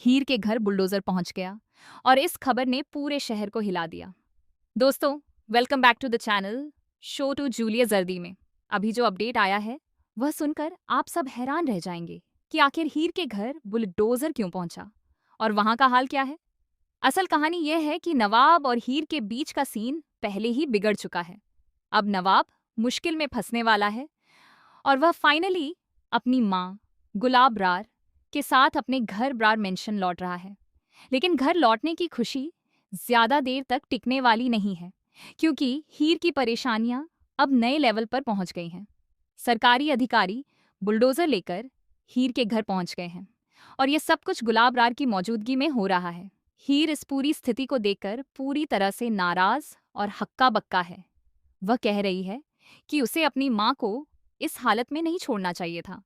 हीर के घर बुलडोजर पहुंच गया और इस खबर ने पूरे शहर को हिला दिया। दोस्तों, welcome back to the channel show to जूलिया जर्दी में अभी जो अपडेट आया है वह सुनकर आप सब हैरान रह जाएंगे कि आखिर हीर के घर बुलडोजर क्यों पहुंचा और वहां का हाल क्या है। असल कहानी यह है कि नवाब और हीर के बीच का सीन पहले ही बिगड़ चुका है। अब नवाब मुश्किल में फंसने वाला है और वह फाइनली अपनी माँ गुलाब रार के साथ अपने घर ब्रार मेंशन लौट रहा है। लेकिन घर लौटने की खुशी ज्यादा देर तक टिकने वाली नहीं है, क्योंकि हीर की परेशानियां अब नए लेवल पर पहुंच गई हैं। सरकारी अधिकारी बुलडोजर लेकर हीर के घर पहुंच गए हैं और ये सब कुछ गुलाब रार की मौजूदगी में हो रहा है। हीर इस पूरी स्थिति को देखकर पूरी तरह से नाराज और हक्का बक्का है। वह कह रही है कि उसे अपनी माँ को इस हालत में नहीं छोड़ना चाहिए था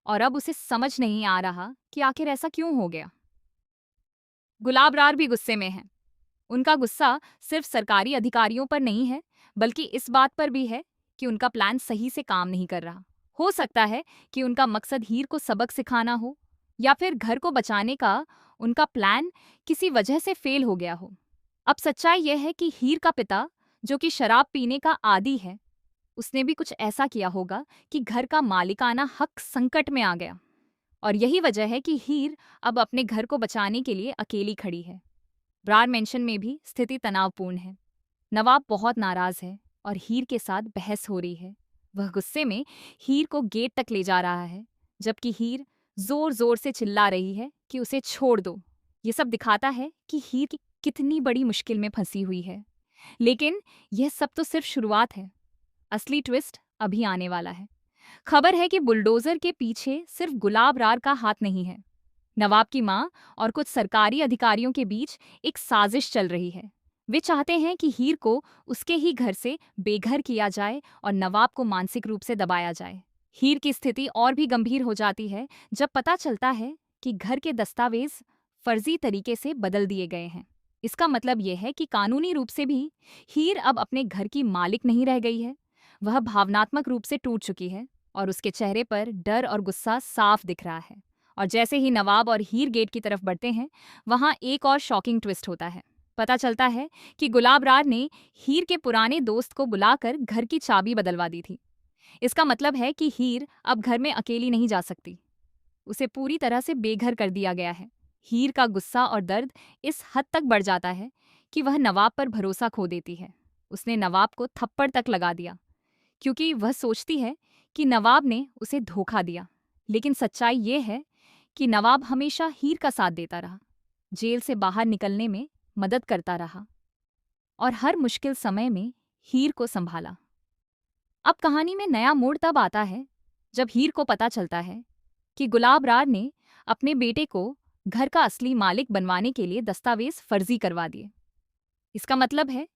और अब उसे समझ नहीं आ रहा कि आखिर ऐसा क्यों हो गया। गुलाब रार भी गुस्से में है। उनका गुस्सा सिर्फ सरकारी अधिकारियों पर नहीं है, बल्कि इस बात पर भी है कि उनका प्लान सही से काम नहीं कर रहा। हो सकता है कि उनका मकसद हीर को सबक सिखाना हो, या फिर घर को बचाने का उनका प्लान किसी वजह से फेल हो गया हो। अब सच्चाई यह है कि हीर का पिता, जो कि शराब पीने का आदी है, उसने भी कुछ ऐसा किया होगा कि घर का मालिकाना हक संकट में आ गया। और यही वजह है कि हीर अब अपने घर को बचाने के लिए अकेली खड़ी है। ब्रार मेंशन में भी स्थिति तनावपूर्ण है। नवाब बहुत नाराज है और हीर के साथ बहस हो रही है। वह गुस्से में हीर को गेट तक ले जा रहा है, जबकि हीर जोर जोर से चिल्ला रही है कि उसे छोड़ दो। ये सब दिखाता है कि हीर कितनी बड़ी मुश्किल में फंसी हुई है। लेकिन यह सब तो सिर्फ शुरुआत है। असली ट्विस्ट अभी आने वाला है। खबर है कि बुलडोजर के पीछे सिर्फ गुलाब रार का हाथ नहीं है। नवाब की माँ और कुछ सरकारी अधिकारियों के बीच एक साजिश चल रही है। वे चाहते हैं कि हीर को उसके ही घर से बेघर किया जाए और नवाब को मानसिक रूप से दबाया जाए। हीर की स्थिति और भी गंभीर हो जाती है जब पता चलता है कि घर के दस्तावेज फर्जी तरीके से बदल दिए गए हैं। इसका मतलब यह है कि कानूनी रूप से भी हीर अब अपने घर की मालिक नहीं रह गई है। वह भावनात्मक रूप से टूट चुकी है और उसके चेहरे पर डर और गुस्सा साफ दिख रहा है। और जैसे ही नवाब और हीर गेट की तरफ बढ़ते हैं, वहां एक और शॉकिंग ट्विस्ट होता है। पता चलता है कि गुलाब रार ने हीर के पुराने दोस्त को बुलाकर घर की चाबी बदलवा दी थी। इसका मतलब है कि हीर अब घर में अकेली नहीं जा सकती। उसे पूरी तरह से बेघर कर दिया गया है। हीर का गुस्सा और दर्द इस हद तक बढ़ जाता है कि वह नवाब पर भरोसा खो देती है। उसने नवाब को थप्पड़ तक लगा दिया, क्योंकि वह सोचती है कि नवाब ने उसे धोखा दिया। लेकिन सच्चाई ये है कि नवाब हमेशा हीर का साथ देता रहा, जेल से बाहर निकलने में मदद करता रहा और हर मुश्किल समय में हीर को संभाला। अब कहानी में नया मोड़ तब आता है जब हीर को पता चलता है कि गुलाब रार ने अपने बेटे को घर का असली मालिक बनवाने के लिए दस्तावेज फर्जी करवा दिए। इसका मतलब है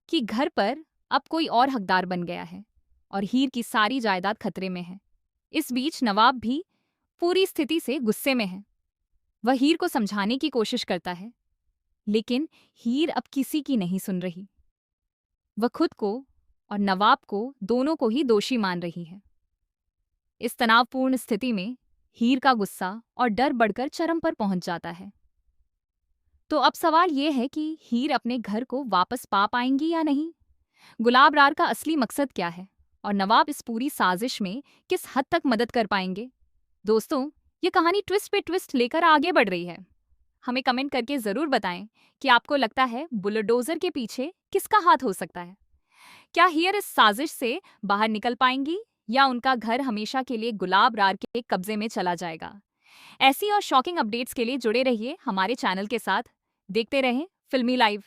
कि घर पर अब कोई और हकदार बन गया है और हीर की सारी जायदाद खतरे में है। इस बीच नवाब भी पूरी स्थिति से गुस्से में है। वह हीर को समझाने की कोशिश करता है, लेकिन हीर अब किसी की नहीं सुन रही। वह खुद को और नवाब को, दोनों को ही दोषी मान रही है। इस तनावपूर्ण स्थिति में हीर का गुस्सा और डर बढ़कर चरम पर पहुंच जाता है। तो अब सवाल यह है कि हीर अपने घर को वापस पा पाएंगी या नहीं? गुलाब रार का असली मकसद क्या है और नवाब इस पूरी साजिश में किस हद तक मदद कर पाएंगे? दोस्तों, ये कहानी ट्विस्ट पे ट्विस्ट लेकर आगे बढ़ रही है। हमें कमेंट करके जरूर बताएं कि आपको लगता है बुलडोजर के पीछे किसका हाथ हो सकता है। क्या हीर इस साजिश से बाहर निकल पाएंगी या उनका घर हमेशा के लिए गुलाब रार के कब्जे में चला जाएगा? ऐसी और शॉकिंग अपडेट्स के लिए जुड़े रहिए हमारे चैनल के साथ। देखते रहें फिल्मी लाइव।